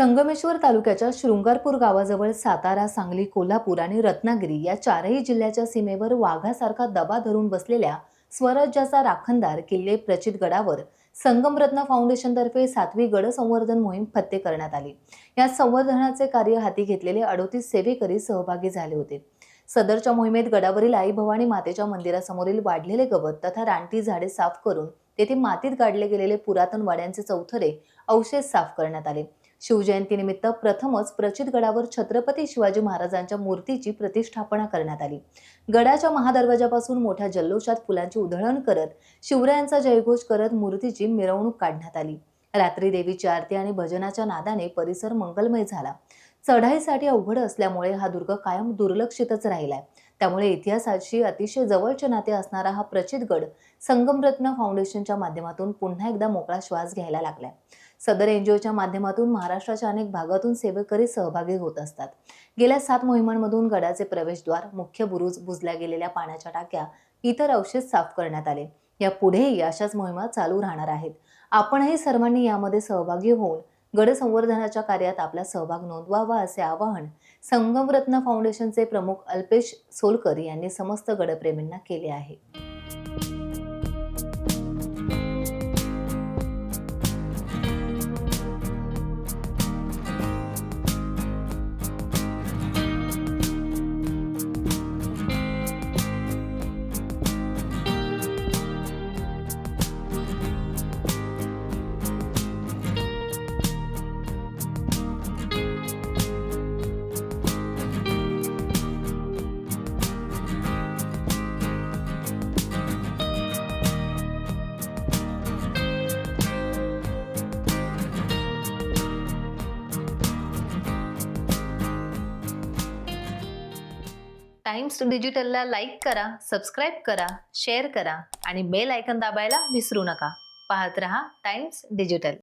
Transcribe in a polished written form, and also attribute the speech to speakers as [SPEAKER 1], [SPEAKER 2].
[SPEAKER 1] संगमेश्वर तालुक्याच्या शृंगारपूर गावाजवळ सातारा, सांगली, कोल्हापूर आणि रत्नागिरी या चारही जिल्ह्याच्या सीमेवर वाघासारखा दबा धरून बसलेल्या स्वराज्याचा राखणदार किल्ले प्रचितगडावर संगमरत्न फाउंडेशनतर्फे 7वी गड संवर्धन मोहीम फत्ते करण्यात आली। या संवर्धनाचे कार्य हाती घेतलेले 38 सेवेकरी सहभागी झाले होते। सदरच्या मोहिमेत गडावरील आई भवानी मातेच्या मंदिरासमोरील वाढलेले गवत तथा रानटी झाडे साफ करून तेथे मातीत गाडले गेलेले पुरातन वाड्यांचे चौथरे अवशेष साफ करण्यात आले। शिवजयंतीनिमित्त प्रथमच प्रचितगडावर छत्रपती शिवाजी महाराजांच्या मूर्तीची प्रतिष्ठापना करण्यात आली। गडाच्या महादरवाजापासून मोठ्या जल्लोषात फुलांची उधळण करत शिवरायांचा जयघोष करत मूर्तीची मिरवणूक काढण्यात आली। रात्री देवीची आरती आणि भजनाच्या नादाने परिसर मंगलमय झाला। चढाईसाठी अवघड असल्यामुळे हा दुर्ग कायम दुर्लक्षितच राहिलाय। त्यामुळे इतिहासाशी अतिशय जवळचे नाते असणारा हा प्रचितगड संगमरत्न फाउंडेशनच्या माध्यमातून पुन्हा एकदा मोकळा श्वास घ्यायला लागलाय। सदर एनजीओच्या माध्यमातून महाराष्ट्राच्या अनेक भागातून सेवेकरी सहभागी होत असतात। गेल्या 7 मोहिमांमधून गडाचे प्रवेशद्वार, मुख्य बुरुज, बुजल्या गेलेल्या पाण्याच्या टाक्या, इतर अवशेष साफ करण्यात आले। यापुढेही अशाच मोहिमा चालू राहणार आहेत। आपणही सर्वांनी यामध्ये सहभागी होऊन गड संवर्धनाच्या कार्यात आपला सहभाग नोंदवावा असे आवाहन संगमरत्न फाउंडेशनचे प्रमुख अल्पेश सोलकर यांनी समस्त गडप्रेमींना केले आहे। टाइम्स डिजिटलला लाईक करा, सबस्क्राइब करा, शेअर करा आणि बेल आयकॉन दाबायला विसरू नका। पाहत रहा टाइम्स डिजिटल।